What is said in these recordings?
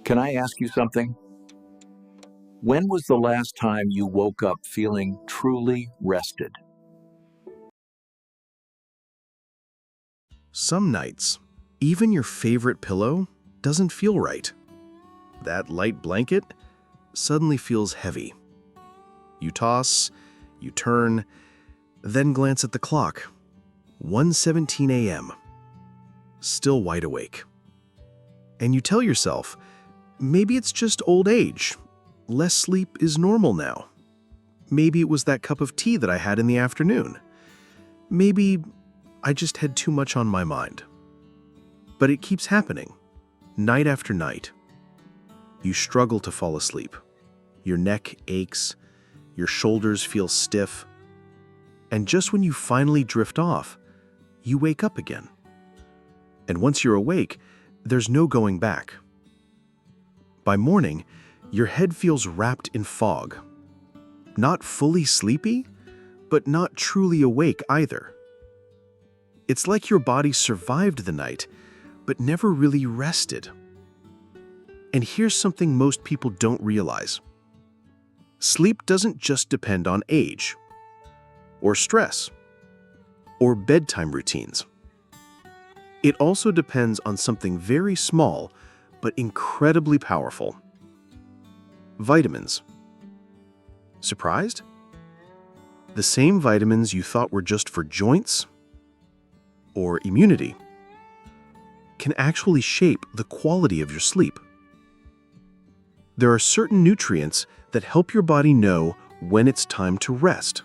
Can I ask you something? When was the last time you woke up feeling truly rested? Some nights, even your favorite pillow doesn't feel right. That light blanket suddenly feels heavy. You toss, you turn, then glance at the clock. 1:17 a.m. Still wide awake. And you tell yourself, maybe it's just old age. Less sleep is normal now. Maybe it was that cup of tea that I had in the afternoon. Maybe I just had too much on my mind. But it keeps happening, night after night. You struggle to fall asleep. Your neck aches, your shoulders feel stiff. And just when you finally drift off, you wake up again. And once you're awake, there's no going back. By morning, your head feels wrapped in fog. Not fully sleepy, but not truly awake either. It's like your body survived the night, but never really rested. And here's something most people don't realize. Sleep doesn't just depend on age, or stress, or bedtime routines. It also depends on something very small, but incredibly powerful. Vitamins. Surprised? The same vitamins you thought were just for joints or immunity can actually shape the quality of your sleep. There are certain nutrients that help your body know when it's time to rest.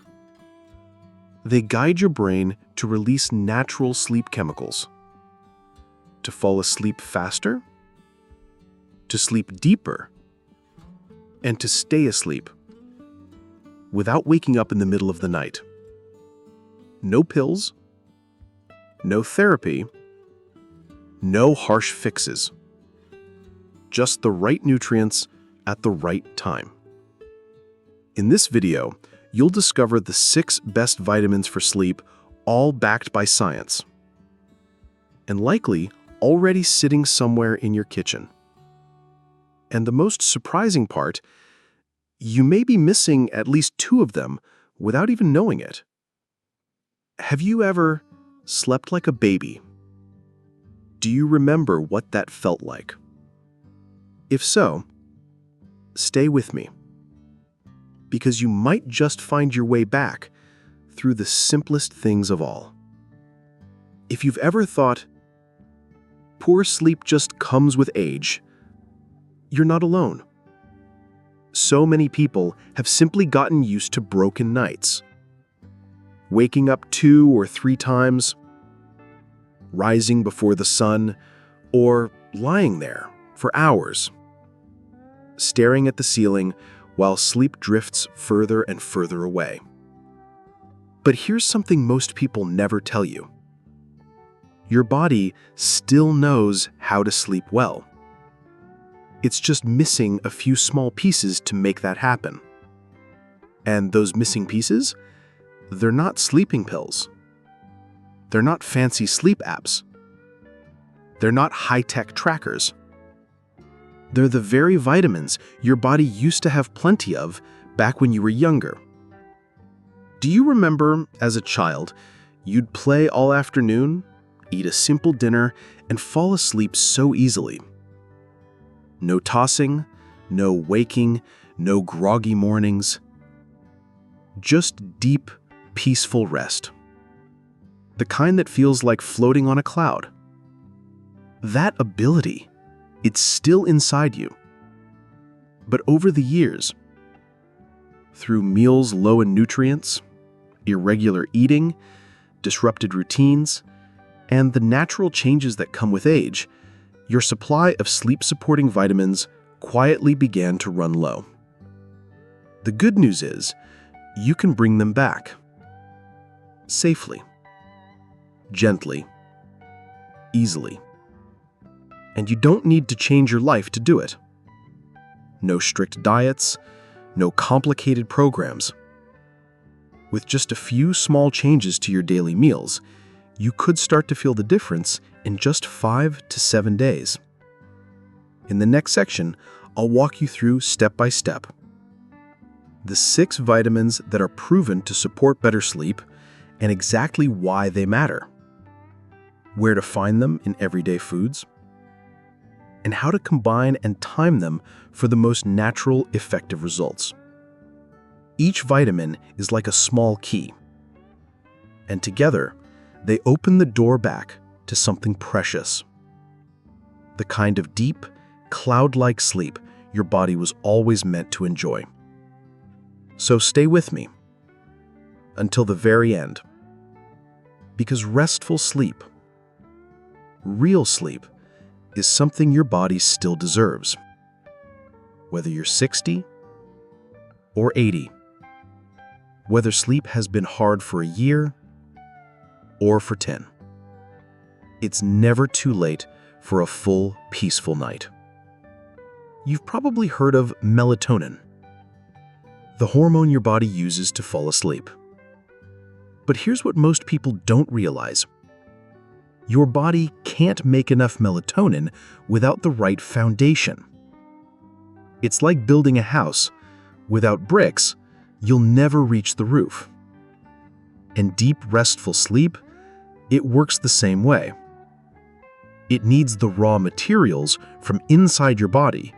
They guide your brain to release natural sleep chemicals, to fall asleep faster, to sleep deeper, and to stay asleep without waking up in the middle of the night. No pills, no therapy, no harsh fixes. Just the right nutrients at the right time. In this video, you'll discover the 6 best vitamins for sleep, all backed by science, and likely already sitting somewhere in your kitchen. And the most surprising part, you may be missing at least 2 of them without even knowing it. Have you ever slept like a baby? Do you remember what that felt like? If so, stay with me, because you might just find your way back through the simplest things of all. If you've ever thought, poor sleep just comes with age, you're not alone. So many people have simply gotten used to broken nights. Waking up 2 or 3 times, rising before the sun, or lying there for hours, staring at the ceiling while sleep drifts further and further away. But here's something most people never tell you. Your body still knows how to sleep well. It's just missing a few small pieces to make that happen. And those missing pieces? They're not sleeping pills. They're not fancy sleep apps. They're not high-tech trackers. They're the very vitamins your body used to have plenty of back when you were younger. Do you remember, as a child, you'd play all afternoon, eat a simple dinner, and fall asleep so easily? No tossing, no waking, no groggy mornings. Just deep, peaceful rest. The kind that feels like floating on a cloud. That ability, it's still inside you. But over the years, through meals low in nutrients, irregular eating, disrupted routines, and the natural changes that come with age, your supply of sleep-supporting vitamins quietly began to run low. The good news is, you can bring them back. Safely. Gently. Easily. And you don't need to change your life to do it. No strict diets, no complicated programs. With just a few small changes to your daily meals, you could start to feel the difference in just 5 to 7 days. In the next section, I'll walk you through step by step the 6 vitamins that are proven to support better sleep and exactly why they matter, where to find them in everyday foods, and how to combine and time them for the most natural, effective results. Each vitamin is like a small key, and together, they open the door back to something precious. The kind of deep, cloud-like sleep your body was always meant to enjoy. So stay with me until the very end. Because restful sleep, real sleep, is something your body still deserves. Whether you're 60 or 80, whether sleep has been hard for a year or for 10, it's never too late for a full, peaceful night. You've probably heard of melatonin, the hormone your body uses to fall asleep. But here's what most people don't realize. Your body can't make enough melatonin without the right foundation. It's like building a house. Without bricks, you'll never reach the roof. And deep, restful sleep, it works the same way. It needs the raw materials from inside your body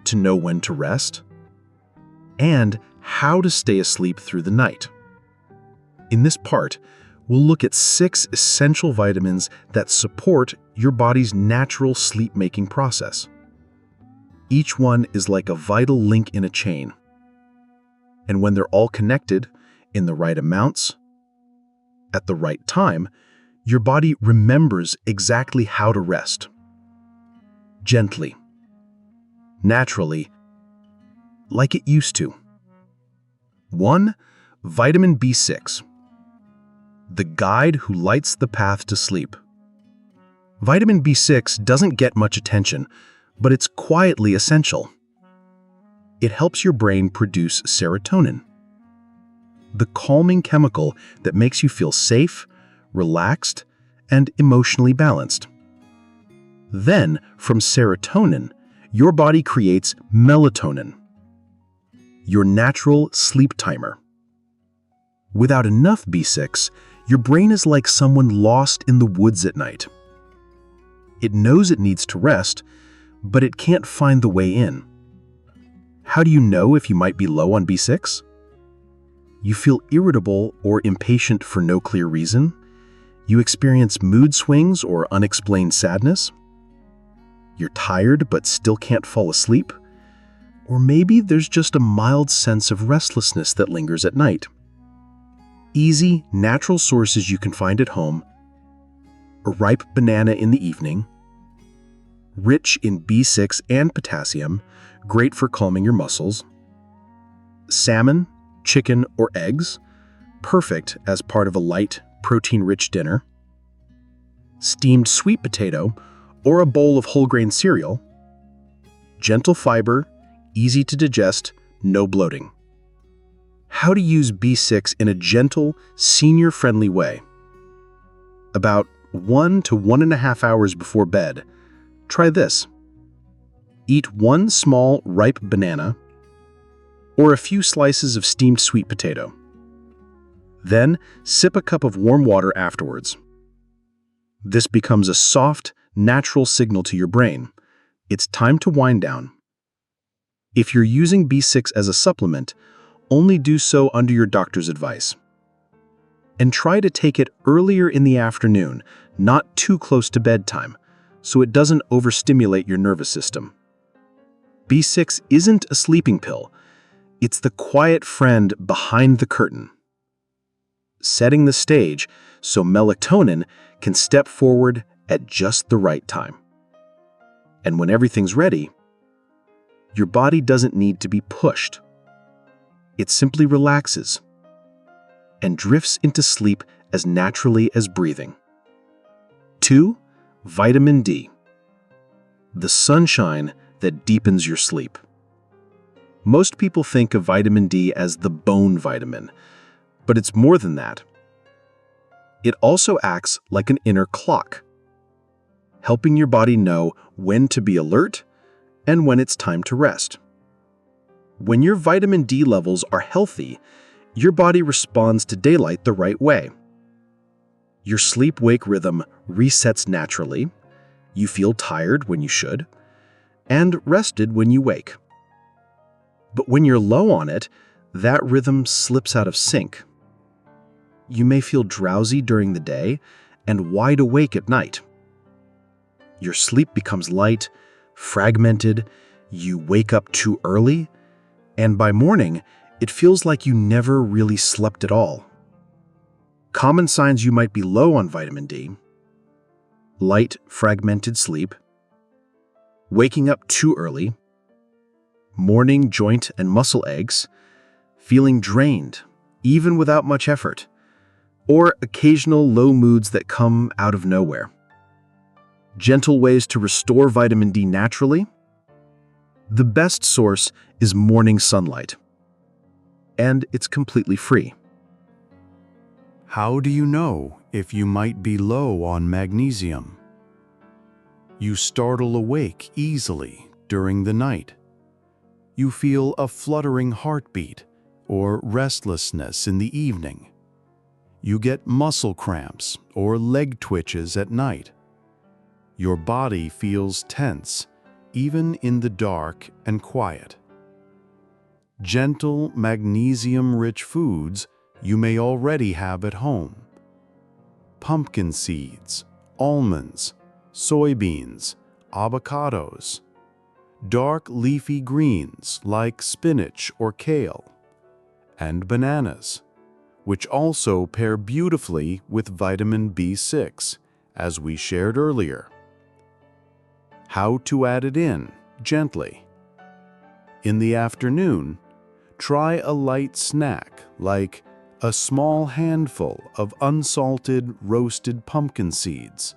to know when to rest and how to stay asleep through the night. In this part, we'll look at 6 essential vitamins that support your body's natural sleep-making process. Each one is like a vital link in a chain. And when they're all connected in the right amounts, at the right time, your body remembers exactly how to rest. Gently, naturally, like it used to. 1. Vitamin B6. The guide who lights the path to sleep. Vitamin B6 doesn't get much attention, but it's quietly essential. It helps your brain produce serotonin, the calming chemical that makes you feel safe, relaxed, and emotionally balanced. Then, from serotonin, your body creates melatonin, your natural sleep timer. Without enough B6, your brain is like someone lost in the woods at night. It knows it needs to rest, but it can't find the way in. How do you know if you might be low on B6? You feel irritable or impatient for no clear reason? You experience mood swings or unexplained sadness? You're tired but still can't fall asleep? Or maybe there's just a mild sense of restlessness that lingers at night. Easy, natural sources you can find at home: a ripe banana in the evening, rich in B6 and potassium, great for calming your muscles; salmon, chicken, or eggs, perfect as part of a light, protein-rich dinner; steamed sweet potato, or a bowl of whole grain cereal; gentle fiber, easy to digest, no bloating. How to use B6 in a gentle, senior-friendly way. About 1 to 1.5 hours before bed, try this. Eat 1 small, ripe banana or a few slices of steamed sweet potato. Then, sip a cup of warm water afterwards. This becomes a soft, natural signal to your brain. It's time to wind down. If you're using B6 as a supplement, only do so under your doctor's advice. And try to take it earlier in the afternoon, not too close to bedtime, so it doesn't overstimulate your nervous system. B6 isn't a sleeping pill. It's the quiet friend behind the curtain, setting the stage so melatonin can step forward at just the right time. And when everything's ready, your body doesn't need to be pushed. It simply relaxes and drifts into sleep as naturally as breathing. 2. Vitamin D. The sunshine that deepens your sleep. Most people think of vitamin D as the bone vitamin, but it's more than that. It also acts like an inner clock, helping your body know when to be alert and when it's time to rest. When your vitamin D levels are healthy, your body responds to daylight the right way. Your sleep-wake rhythm resets naturally, you feel tired when you should, and rested when you wake. But when you're low on it, that rhythm slips out of sync. You may feel drowsy during the day and wide awake at night. Your sleep becomes light, fragmented, you wake up too early, and by morning, it feels like you never really slept at all. Common signs you might be low on vitamin D: light, fragmented sleep, waking up too early, morning joint and muscle aches, feeling drained, even without much effort, or occasional low moods that come out of nowhere. Gentle ways to restore vitamin D naturally? The best source is morning sunlight, and it's completely free. How do you know if you might be low on magnesium? You startle awake easily during the night. You feel a fluttering heartbeat or restlessness in the evening. You get muscle cramps or leg twitches at night. Your body feels tense, even in the dark and quiet. Gentle, magnesium-rich foods you may already have at home. Pumpkin seeds, almonds, soybeans, avocados. Dark leafy greens like spinach or kale. And bananas, which also pair beautifully with vitamin B6, as we shared earlier. How to add it in gently. In the afternoon, try a light snack like a small handful of unsalted roasted pumpkin seeds,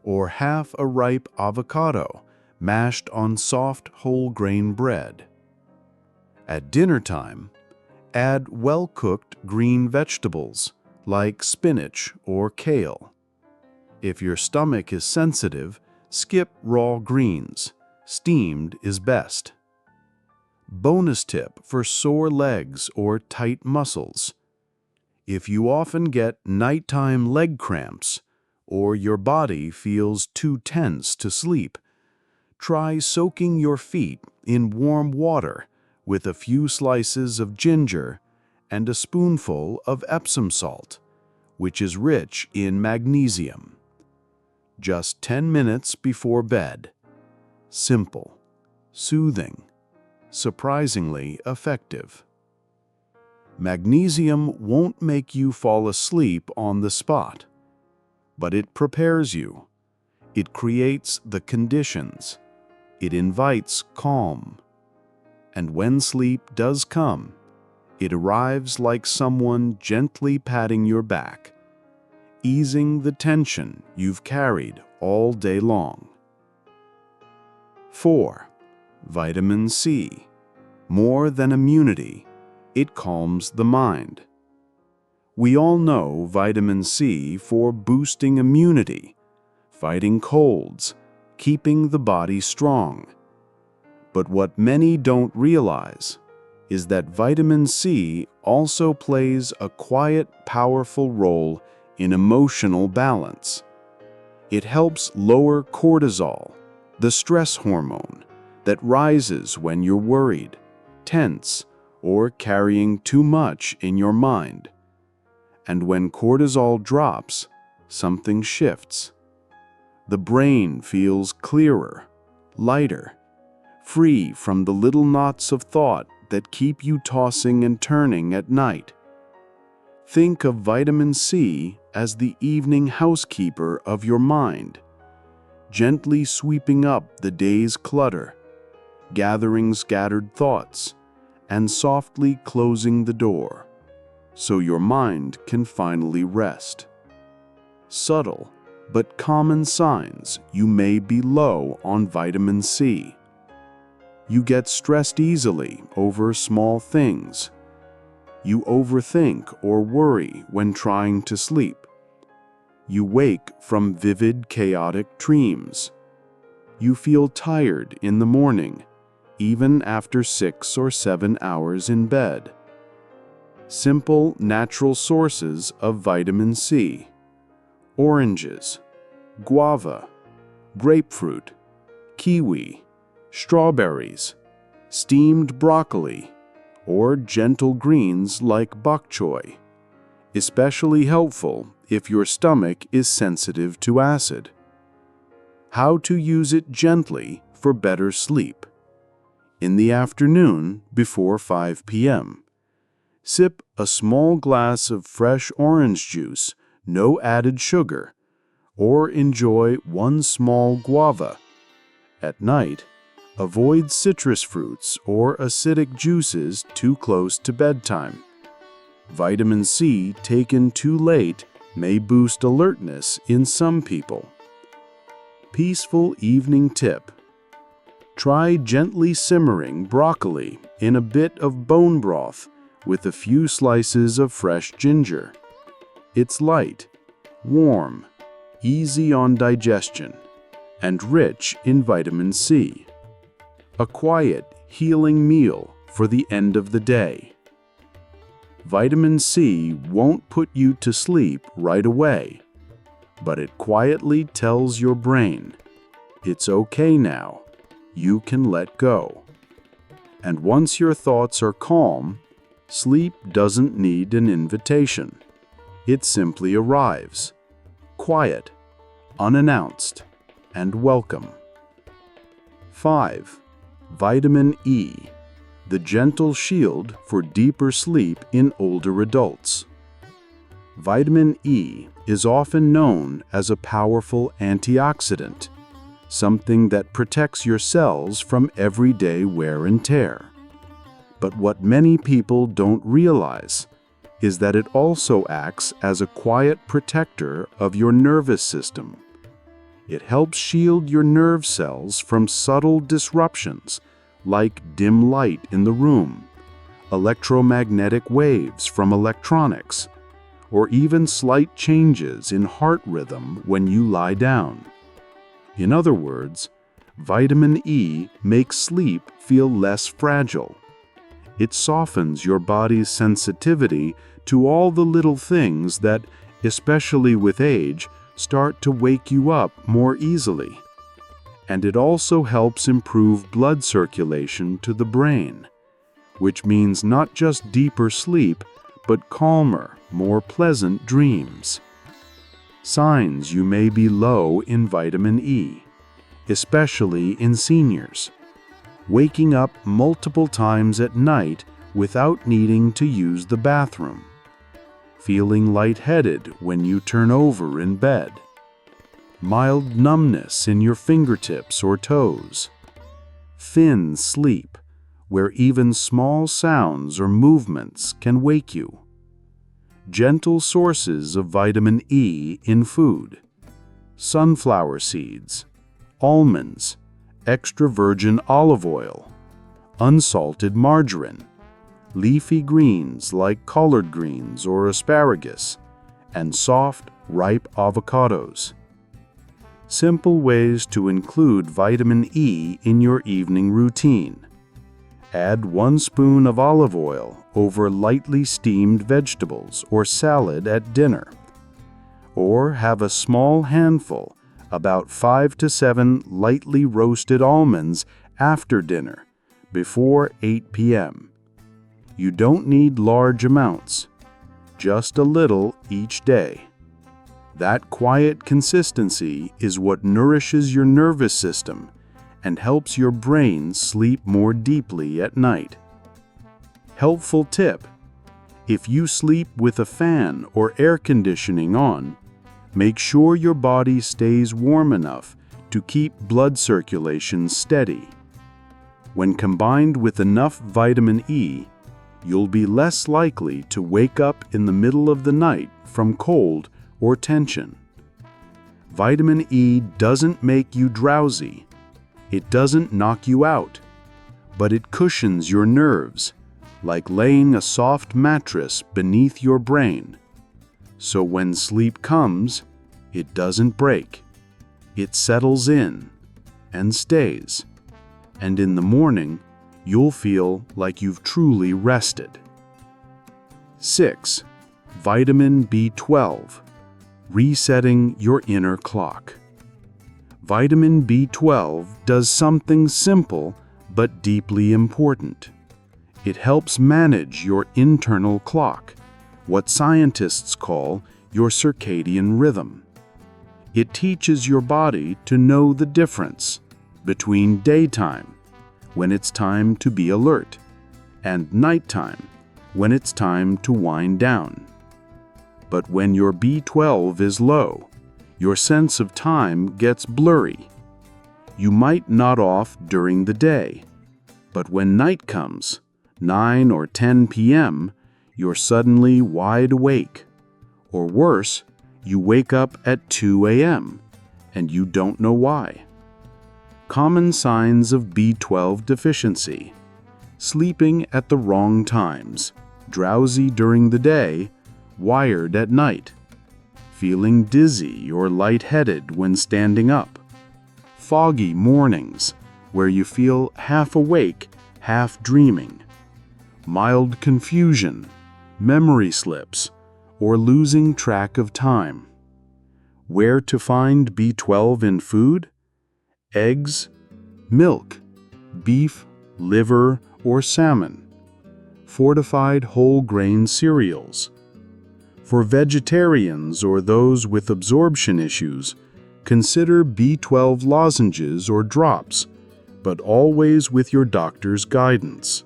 or half a ripe avocado mashed on soft whole grain bread. At dinner time, add well-cooked green vegetables like spinach or kale. If your stomach is sensitive, skip raw greens. Steamed is best. Bonus tip for sore legs or tight muscles. If you often get nighttime leg cramps or your body feels too tense to sleep, try soaking your feet in warm water with a few slices of ginger and a spoonful of Epsom salt, which is rich in magnesium. Just 10 minutes before bed. Simple, soothing, surprisingly effective. Magnesium won't make you fall asleep on the spot, but it prepares you. It creates the conditions. It invites calm. And when sleep does come, it arrives like someone gently patting your back, easing the tension you've carried all day long. 4. Vitamin C. More than immunity, it calms the mind. We all know vitamin C for boosting immunity, fighting colds, keeping the body strong. But what many don't realize is that vitamin C also plays a quiet, powerful role in emotional balance. It helps lower cortisol, the stress hormone that rises when you're worried, tense, or carrying too much in your mind. And when cortisol drops, something shifts. The brain feels clearer, lighter, free from the little knots of thought that keep you tossing and turning at night. Think of vitamin C as the evening housekeeper of your mind, gently sweeping up the day's clutter, gathering scattered thoughts, and softly closing the door, so your mind can finally rest. Subtle but common signs you may be low on vitamin C. You get stressed easily over small things. You overthink or worry when trying to sleep. You wake from vivid, chaotic dreams. you feel tired in the morning, even after 6 or 7 hours in bed. Simple, natural sources of vitamin C: oranges, guava, grapefruit, kiwi, strawberries, steamed broccoli, or gentle greens like bok choy, especially helpful if your stomach is sensitive to acid. How to use it gently for better sleep. In the afternoon, before 5 p.m., sip a small glass of fresh orange juice, no added sugar, or enjoy one small guava. At night, avoid citrus fruits or acidic juices too close to bedtime. Vitamin C taken too late may boost alertness in some people. Peaceful evening tip: try gently simmering broccoli in a bit of bone broth with a few slices of fresh ginger. It's light, warm, easy on digestion, and rich in vitamin C. A quiet, healing meal for the end of the day. Vitamin C won't put you to sleep right away, but it quietly tells your brain, it's okay now, you can let go. And once your thoughts are calm, sleep doesn't need an invitation. It simply arrives, quiet, unannounced, and welcome. 5. Vitamin E, the gentle shield for deeper sleep in older adults. Vitamin E is often known as a powerful antioxidant, something that protects your cells from everyday wear and tear. But what many people don't realize is that it also acts as a quiet protector of your nervous system. It helps shield your nerve cells from subtle disruptions like dim light in the room, electromagnetic waves from electronics, or even slight changes in heart rhythm when you lie down. In other words, vitamin E makes sleep feel less fragile. It softens your body's sensitivity to all the little things that, especially with age, start to wake you up more easily. And it also helps improve blood circulation to the brain, which means not just deeper sleep, but calmer, more pleasant dreams. Signs you may be low in vitamin E, especially in seniors. Waking up multiple times at night without needing to use the bathroom. Feeling lightheaded when you turn over in bed. Mild numbness in your fingertips or toes. Thin sleep, where even small sounds or movements can wake you. Gentle sources of vitamin E in food. Sunflower seeds, almonds, extra virgin olive oil, unsalted margarine, leafy greens like collard greens or asparagus, and soft, ripe avocados. Simple ways to include vitamin E in your evening routine. Add 1 spoon of olive oil over lightly steamed vegetables or salad at dinner. Or have a small handful, about 5 to 7 lightly roasted almonds after dinner, before 8 p.m. You don't need large amounts, just a little each day. That quiet consistency is what nourishes your nervous system and helps your brain sleep more deeply at night. Helpful tip: if you sleep with a fan or air conditioning on, make sure your body stays warm enough to keep blood circulation steady. When combined with enough vitamin E, you'll be less likely to wake up in the middle of the night from cold or tension. Vitamin E doesn't make you drowsy. It doesn't knock you out, but it cushions your nerves, like laying a soft mattress beneath your brain. So when sleep comes, it doesn't break. It settles in, and stays. And in the morning, you'll feel like you've truly rested. 6. Vitamin B12. Resetting your inner clock. Vitamin B12 does something simple but deeply important. It helps manage your internal clock, what scientists call your circadian rhythm. It teaches your body to know the difference between daytime, when it's time to be alert, and nighttime, when it's time to wind down. But when your B12 is low, your sense of time gets blurry. You might nod off during the day, but when night comes, 9 or 10 p.m., you're suddenly wide awake. Or worse, you wake up at 2 a.m. and you don't know why. Common signs of B12 deficiency: sleeping at the wrong times, drowsy during the day, wired at night, feeling dizzy or lightheaded when standing up, foggy mornings where you feel half awake, half dreaming, mild confusion, memory slips, or losing track of time. Where to find B12 in food? Eggs, milk, beef, liver, or salmon. Fortified whole grain cereals. For vegetarians or those with absorption issues, consider B12 lozenges or drops, but always with your doctor's guidance.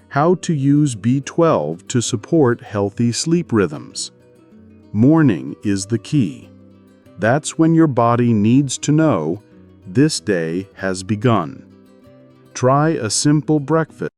How to use B12 to support healthy sleep rhythms. Morning is the key. That's when your body needs to know this day has begun. Try a simple breakfast